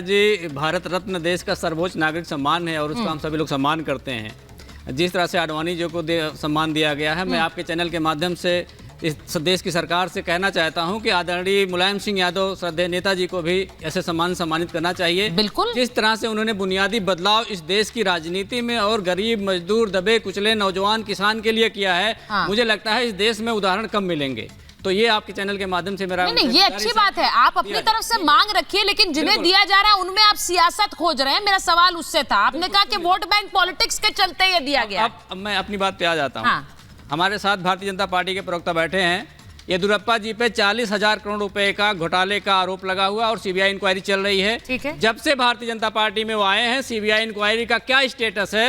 जी, भारत रत्न देश का सर्वोच्च नागरिक सम्मान है और उसका हम सभी लोग सम्मान करते हैं। जिस तरह से आडवाणी जी को सम्मान दिया गया है, मैं आपके चैनल के माध्यम से इस देश की सरकार से कहना चाहता हूं कि आदरणीय मुलायम सिंह यादव श्रद्धेय नेताजी को भी ऐसे सम्मानित करना चाहिए। बिल्कुल। जिस तरह से उन्होंने बुनियादी बदलाव इस देश की राजनीति में और गरीब, मजदूर, दबे कुचले, नौजवान, किसान के लिए किया है, मुझे लगता है इस देश में उदाहरण कम मिलेंगे। तो ये आपके चैनल के माध्यम से मेरा नहीं, ये अच्छी बात है, आप अपनी तरफ से मांग रखिए, लेकिन जिन्हें दिया जा रहा है उनमें आप सियासत खोज रहे हैं। मेरा सवाल उससे था, आपने कहा कि वोट बैंक पॉलिटिक्स के चलते ये दिया गया। अब मैं अपनी बात पे आ जाता हूँ। हमारे साथ भारतीय जनता पार्टी के प्रवक्ता बैठे हैं। येदियुरप्पा जी पे 40,000 करोड़ रुपए का घोटाले का आरोप लगा हुआ और सीबीआई इंक्वायरी चल रही है। ठीक है। जब से भारतीय जनता पार्टी में वो आए हैं, सीबीआई इंक्वायरी का क्या स्टेटस है?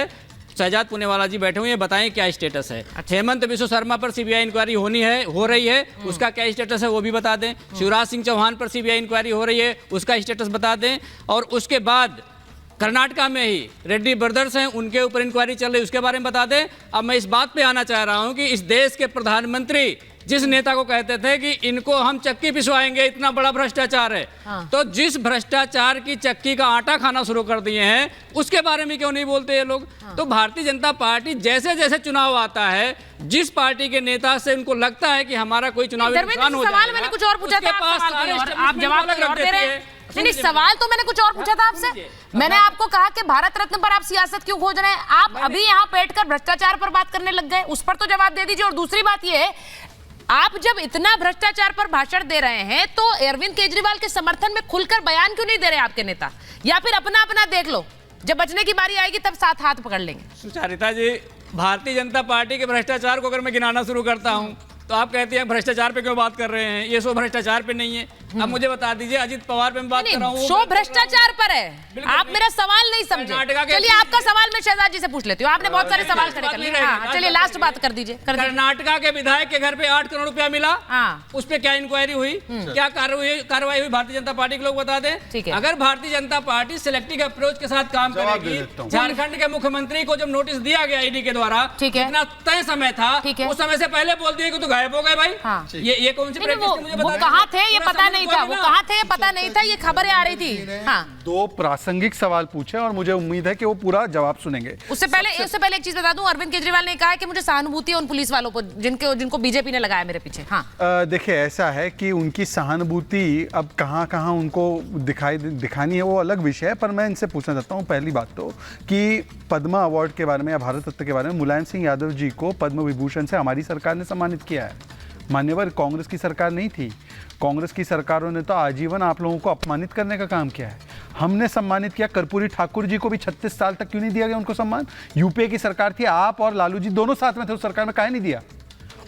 शहजाद पुनेवाला जी बैठे हुए हैं, बताएं क्या स्टेटस है। हेमंत बिश्व शर्मा पर सीबीआई इंक्वायरी हो रही है, उसका क्या स्टेटस है वो भी बता दें। शिवराज सिंह चौहान पर सीबीआई इंक्वायरी हो रही है, उसका स्टेटस बता दें। और उसके बाद कर्नाटका में ही रेड्डी ब्रदर्स हैं, उनके ऊपर इंक्वायरी चल रही है, उसके बारे में बता दें। अब मैं इस बात पे आना चाह रहा हूं कि इस देश के प्रधानमंत्री जिस नेता को कहते थे कि इनको हम चक्की पिसवाएंगे, इतना बड़ा भ्रष्टाचार है, तो जिस भ्रष्टाचार की चक्की का आटा खाना शुरू कर दिए हैं, उसके बारे में क्यों नहीं बोलते ये लोग? तो भारतीय जनता पार्टी जैसे जैसे चुनाव आता है, जिस पार्टी के नेता से उनको लगता है कि हमारा कोई चुनावी नुकसान हो जाएगा, मैंने कुछ और पूछा था, आप जवाब दे रहे हैं। नहीं, सवाल तो मैंने कुछ और पूछा था आपसे। मैंने आपको कहा कि भारत रत्न पर आप सियासत क्यों खोज रहे हैं? आप अभी यहाँ बैठकर भ्रष्टाचार पर बात करने लग गए, उस पर तो जवाब दे दीजिए। और दूसरी बात ये है, आप जब इतना भ्रष्टाचार पर भाषण दे रहे हैं तो अरविंद केजरीवाल के समर्थन में खुलकर बयान क्यों नहीं दे रहे आपके नेता? या फिर अपना अपना देख लो, जब बचने की बारी आएगी तब साथ हाथ पकड़ लेंगे। सुचारिता जी, भारतीय जनता पार्टी के भ्रष्टाचार को अगर मैं गिनाना शुरू करता हूं तो आप कहते हैं भ्रष्टाचार पे क्यों बात कर रहे हैं? ये शो भ्रष्टाचार पे नहीं है। अब मुझे बता दीजिए, अजित पवार पे मैं बात कर रहा हूँ, शो भ्रष्टाचार पर है। आप मेरा सवाल नहीं समझे। चलिए, आपका सवाल मैं शहजाद जी से पूछ लेती हूँ, आपने बहुत सारे सवाल खड़े कर लिए। चलिए, लास्ट बात कर दीजिए। कर्नाटका के विधायक के घर पे 8 करोड़ रुपया मिला, उस पर क्या इंक्वायरी हुई, क्या कार्रवाई हुई, भारतीय जनता पार्टी के लोग बता दें। अगर Bharatiya Janata party selective approach के साथ काम करेगी, झारखंड के मुख्यमंत्री को जब नोटिस दिया गया ईडी के द्वारा, इतना तय समय था, उस समय से पहले बोल दिए कि तू गायब हो गए भाई। ये कौन सी प्रैक्टिस थी? मुझे बता दें। कहाँ थे ये पता नहीं था, वो कहाँ थे ये पता नहीं था, ये खबरें आ रही थी। हाँ, 2 प्रासंगिक सवाल पूछे और मुझे उम्मीद है कि वो पूरा जवाब सुनेंगे। उससे पहले एक चीज बता दूं, अरविंद केजरीवाल ने कहा है कि मुझे सहानुभूति है उन पुलिस वालों पर जिनको बीजेपी ने लगाया मेरे पीछे। हाँ, देखिए, ऐसा है कि उनकी सहानुभूति अब कहाँ उनको दिखानी है वो अलग विषय है, पर मैं इनसे पूछना चाहता हूँ पहली बात तो कि पद्मा अवार्ड के बारे में या भारत रत्न के बारे में मुलायम सिंह यादव जी को पद्म विभूषण से हमारी सरकार ने सम्मानित किया है। मान्यवर कांग्रेस की सरकार नहीं थी। कांग्रेस की सरकारों ने तो आजीवन आप लोगों को अपमानित करने का काम किया है। हमने सम्मानित किया। कर्पूरी ठाकुर जी को भी 36 साल तक क्यों नहीं दिया गया उनको सम्मान? यूपीए की सरकार थी, आप और लालू जी दोनों साथ में थे उस सरकार में, काहे नहीं दिया?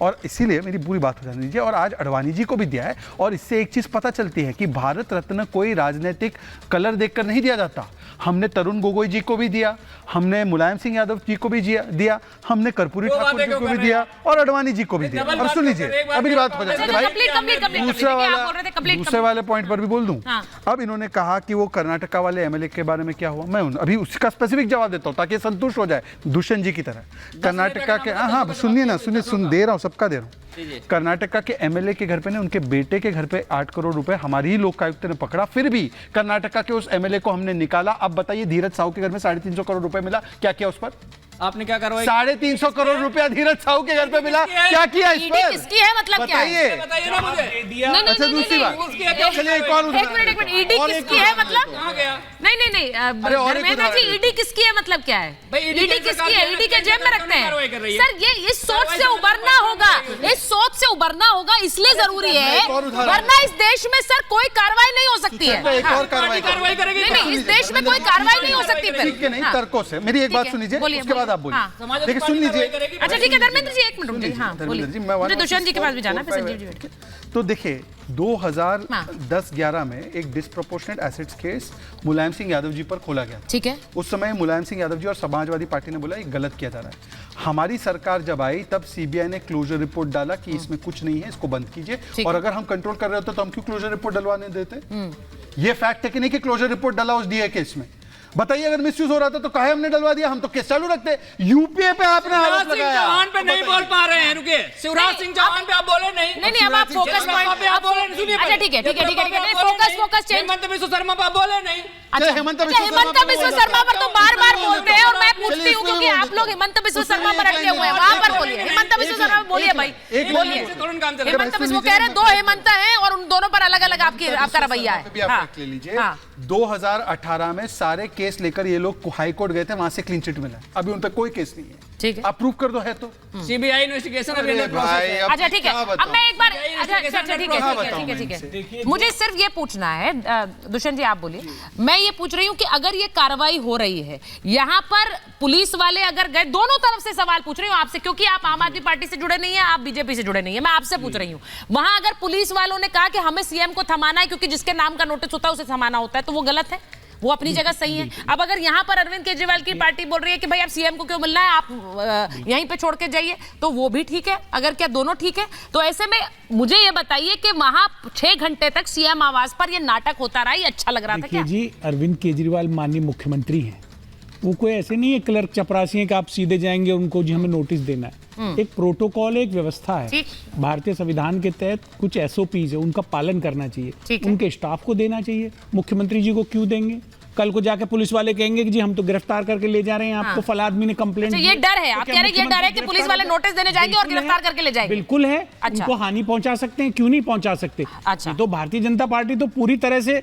और इसीलिए मेरी पूरी बात हो जाने दीजिए। और आज आडवाणी जी को भी दिया है। और इससे एक चीज़ पता चलती है कि भारत रत्न कोई राजनीतिक कलर देखकर नहीं दिया जाता। हमने तरुण गोगोई जी को भी दिया, हमने मुलायम सिंह यादव जी को भी दिया, हमने कर्पूरी ठाकुर जी को भी दिया और आडवाणी जी को भी दिया। अब सुन लीजिए, अभी बात हो जाती है भाई। दूसरे वाले पॉइंट पर भी बोल दूं। अब इन्होंने कहा कि वो कर्नाटका वाले एमएलए के बारे में क्या हुआ, मैं अभी उसका स्पेसिफिक जवाब देता हूँ ताकि संतुष्ट हो जाए दुष्यंत जी की तरह। कर्नाटका के, हाँ सुनिए ना, सुन दे रहा हूँ, सबका दे रहा हूँ। कर्नाटका के एमएलए के घर पे ने, उनके बेटे के घर पे 8 करोड़ रुपए हमारी ही लोकायुक्त ने पकड़ा, फिर भी कर्नाटका के उस एमएलए को हमने निकाला। अब बताइए, धीरज साहू के घर में 350 करोड़ रुपए मिला, क्या किया उस पर? आपने क्या करवाई? 350 करोड़ रुपया धीरज साहू के घर पे मिला, क्या किया इस पर? किसकी है, मतलब क्या है? बताइए ना मुझे। अच्छा, दूसरी बात, चलिए एक और मिनट, ईडी किसकी है मतलब? नहीं, धर्मेंद्र जी, ईडी किसकी है मतलब क्या है? ईडी किसकी है? ईडी के जेब में रखते हैं सर। ये इस सोच से उबरना होगा, इस सोच से उबरना होगा, इसलिए जरूरी है, वरना इस देश में सर कोई कार्रवाई नहीं हो सकती है। एक और कार्रवाई करेंगे? नहीं, इस देश में कोई कार्रवाई नहीं हो सकती फिर। नहीं, तर्कों से। मेरी एक बात सुन लीजिए, उसके बाद आप बोलिए। देखिए, सुन लीजिए। अच्छा ठीक है धर्मेंद्र जी, 1 मिनट रुकिए। हाँ, बोलिए। मुझे दुष्यंत जी के पास भी जाना है, फिर संजीव जी बैठ के। तो देखिए, 2010-11 में एक disproportionate assets case Mulayam Singh Yadav ji पर खोला गया। ठीक है। उस समय मुलायम सिंह यादव जी और समाजवादी पार्टी ने बोला ये गलत किया जा रहा है। हमारी सरकार जब आई तब सीबीआई ने क्लोजर रिपोर्ट डाला कि इसमें कुछ नहीं है, इसको बंद कीजिए। और अगर हम कंट्रोल कर रहे होते तो हम क्यों क्लोजर रिपोर्ट डलवाने देते? ये फैक्ट है कि नहीं कि क्लोजर रिपोर्ट डाला उस डीए केस में। बताइए अगर मिसयूज हो रहा था तो काहे हमने डलवा दिया? हम तो केस चालू रखते। यूपीए पे आपने आरोप शिवराज सिंह लगाया। चौहान पे नहीं बोल पा रहे हैं, रुकिए। शिवराज सिंह चौहान पे आप बोले नहीं। नहीं अब आप फोकस पॉइंट आप बोले नहीं, सुनिए। अच्छा ठीक है फोकस चेंज। हेमंत बिस्व शर्मा पे आप बोले नहीं। अच्छा हेमंत हिमंत बिस्व शर्मा पर तो बार-बार बोलते हैं और मैं पूछती हूँ क्योंकि आप लोग हिमंत बिस्व शर्मा पर अटके हुए हैं। वहां पर बोलिए, हिमंत बिस्व शर्मा बोलिए भाई, बोलिए। तुरंत काम चलेगा। हेमंत बिस्व कह रहे हैं 2 हेमंत हैं और उन दोनों पर अलग-अलग आपका रवैया है। भी आप हाँ, ले लीजिए। हाँ। 2018 में सारे केस लेकर ये लोग हाई कोर्ट गए थे, वहां से क्लीन चिट मिला। अभी उन पर कोई केस नहीं है। ठीक है। आप प्रूव कर दो है तो। सीबीआई इन्वेस्टिगेशन अभी अरे अंडर प्रोसेस भाई, है। अब अच्छा ठीक है, क्या अब बताऊं? मैं एक बार अच्छा, ठीक है। मुझे सिर्फ ये पूछना है, दुष्यंत जी आप बोलिए। मैं ये पूछ रही हूँ कि अगर ये कार्रवाई हो रही है, यहाँ पर पुलिस वाले अगर गए, दोनों तरफ से सवाल पूछ रही हूँ आपसे, क्योंकि आप आम आदमी पार्टी से जुड़े नहीं है, आप बीजेपी से जुड़े नहीं है, मैं आपसे पूछ रही हूँ। वहां अगर पुलिस वालों ने कहा कि हमें सीएम को थमाना है क्योंकि जिसके नाम का नोटिस होता है उसे थमाना होता है, तो वो गलत है? वो अपनी जगह सही है। अब अगर यहाँ पर अरविंद केजरीवाल की पार्टी बोल रही है कि भाई आप सीएम को क्यों मिलना है, आप यहीं पे छोड़ के जाइए, तो वो भी ठीक है। अगर क्या दोनों ठीक है, तो ऐसे में मुझे ये बताइए कि वहां 6 घंटे तक सीएम आवास पर ये नाटक होता रहा, ये अच्छा लग रहा था क्या? जी, अरविंद केजरीवाल माननीय मुख्यमंत्री हैं, वो कोई ऐसे नहीं है क्लर्क चपरासी हैं कि आप सीधे जाएंगे उनको जी हमें नोटिस देना है। एक प्रोटोकॉल, एक व्यवस्था है। ठीक। भारतीय संविधान के तहत कुछ एसओपीज है, उनका पालन करना चाहिए। ठीक है। उनके स्टाफ को देना चाहिए। मुख्यमंत्री जी को क्यों देंगे? कल को जाके पुलिस वाले कहेंगे कि जी हम तो गिरफ्तार करके ले जा रहे हैं आपको, फला आदमी ने कंप्लेंट। अच्छा, ये डर है, आप कह रहे हैं ये डर है कि पुलिस वाले नोटिस देने जाएंगे और गिरफ्तार करके ले जाएंगे? बिल्कुल है। अच्छा। उनको हानि पहुंचा सकते हैं, क्यों नहीं पहुंचा सकते? अच्छा। ये तो भारतीय जनता पार्टी तो पूरी तरह से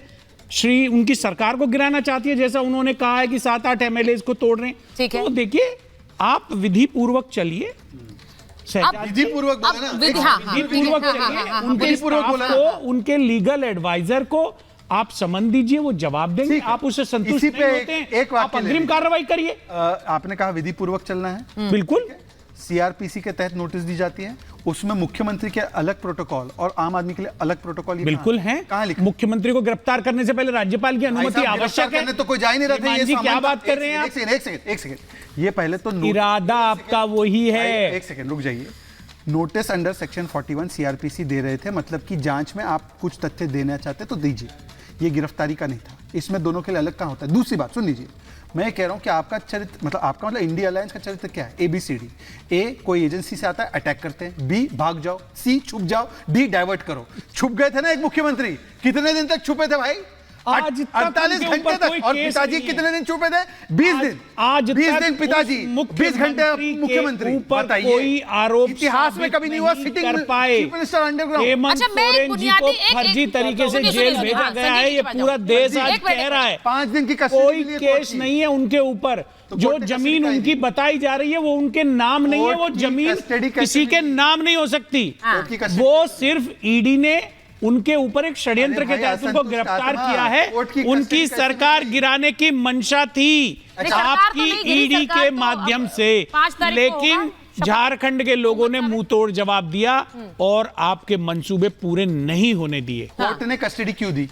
उनकी सरकार को गिराना चाहती है, जैसा उन्होंने कहा है कि 7-8 एमएलए को तोड़ रहे हैं। ठीक है। तो देखिए, आप विधि पूर्वक चलिए, विधि पूर्वक बोले ना, विधि पूर्वक चलिए, उनके स्टाफ को, उनके लीगल एडवाइजर को आप समन दीजिए, वो जवाब देंगे। ठीक है। आप उससे संतुष्ट इसी पे नहीं होते हैं, एक वाक्य आप ले अग्रिम लीजिए। कार्रवाई करिए। आपने कहा विधि पूर्वक चलना है, बिल्कुल। सीआरपीसी के तहत नोटिस दी जाती है, उसमें मुख्यमंत्री के अलग प्रोटोकॉल और आम आदमी के लिए अलग प्रोटोकॉल। बिल्कुल है। कहां लिखा? मुख्यमंत्री को गिरफ्तार करने से पहले राज्यपाल की अनुमति आवश्यक है। तो कोई जा ही नहीं रहा था। श्रीमान जी, क्या बात कर रहे हैं आप? एक सेकंड, ये पहले तो इरादा आपका वही है। एक सेकंड रुक जाइए। नोटिस अंडर सेक्शन 41 सीआरपीसी दे रहे थे, मतलब कि जांच में आप कुछ तथ्य देना चाहते तो दीजिए। ये गिरफ्तारी का नहीं था, इसमें दोनों के लिए अलग कहां होता है? दूसरी बात सुन लीजिए, मैं कह रहा हूं कि आपका चरित्र, मतलब आपका मतलब इंडिया अलायंस का चरित्र क्या है? ABCD। ए, कोई एजेंसी से आता है, अटैक करते हैं। B, भाग जाओ। C, छुप जाओ। D, डाइवर्ट करो। छुप गए थे ना एक मुख्यमंत्री, कितने दिन तक छुपे थे भाई? आज तक 48 उनके ऊपर घंटे तक। कोई और केस पिताजी नहीं है। कितने दिन छुपे थे? 20 दिन। आज 20 तक दिन पिताजी, उस 20 घंटे मुख्यमंत्री के मुख्यमंत्री। ऊपर बताइए, कोई आरोप इतिहास में साबित कभी नहीं हुआ नहीं सिटिंग कर पाए। Chief minister underground. हेमंत अच्छा, मैं एक सोरेन जी को बुनियादी- एक- फर्जी एक- तरीके से सुनिए, जेल सुनिए, भेजा हाँ, गया संजीव है। जी ये के पूरा पास देश जाओ। आज एक मिनट, कह रहा है 5 दिन की कस्टडी कोई के लिए केस नहीं है उनके ऊपर। तो जो कोर्ट की जमीन कस्टडी उनकी बताई जा रही है वो उनके नाम नहीं है, वो कोर्ट की जमीन कस्टडी कैसे किसी के नहीं? नाम नहीं हो सकती। कोर्ट की कस्टडी- वो सिर्फ ईडी ने उनके ऊपर एक षड्यंत्र अरे के भाई, तहत उनको असंतुष्ट गिरफ्तार आत्मा, किया है। कोर्ट की कस्टडी उनकी कैसे सरकार नहीं? गिराने की मंशा थी सरकार तो आपकी नहीं गिरी, ईडी सरकार के तो माध्यम अब से, 5 तारीख को लेकिन होगा। झारखंड के लोगों ने मुंह तोड़ जवाब दिया और आपके मंसूबे पूरे नहीं होने दिए। कोर्ट ने कस्टडी क्यों दी?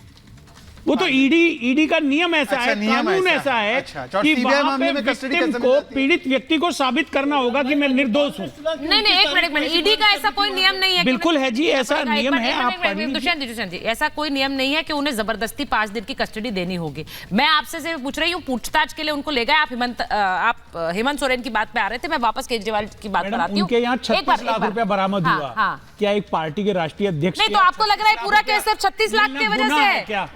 वो तो ईडी का नियम ऐसा अच्छा, है, नियम कानून ऐसा ऐसा है। है अच्छा, और कि CBI वहां मामले पे में custody विक्टिम कैसे को, मिल जाती है? पीड़ित व्यक्ति को साबित करना होगा कि मैं निर्दोष हूं। नहीं एक मिनट ईडी का ऐसा कोई नियम नहीं है कि बिल्कुल उन्हें- है जी, ऐसा एक नियम मिनट, है, एक आप मिनट, पढ़ लीजिए। दुष्यंत जी, ऐसा कोई नियम नहीं है कि उन्हें जबरदस्ती 5 दिन की कस्टडी देनी होगी। मैं आपसे सिर्फ पूछ रही हूँ, पूछताछ के लिए उनको ले गए आप हेमंत सोरेन की बात पे आ रहे थे, मैं वापस केजरीवाल की बात पर मैडम, आती हूँ। उनके यहाँ एक बार, 36 एक लाख बार। रुपया बरामद हाँ, हुआ। हाँ। क्या एक पार्टी के राष्ट्रीय अध्यक्ष नहीं तो आपको लग रहा है पूरा केस सिर्फ 36 लाख की वजह से है? क्या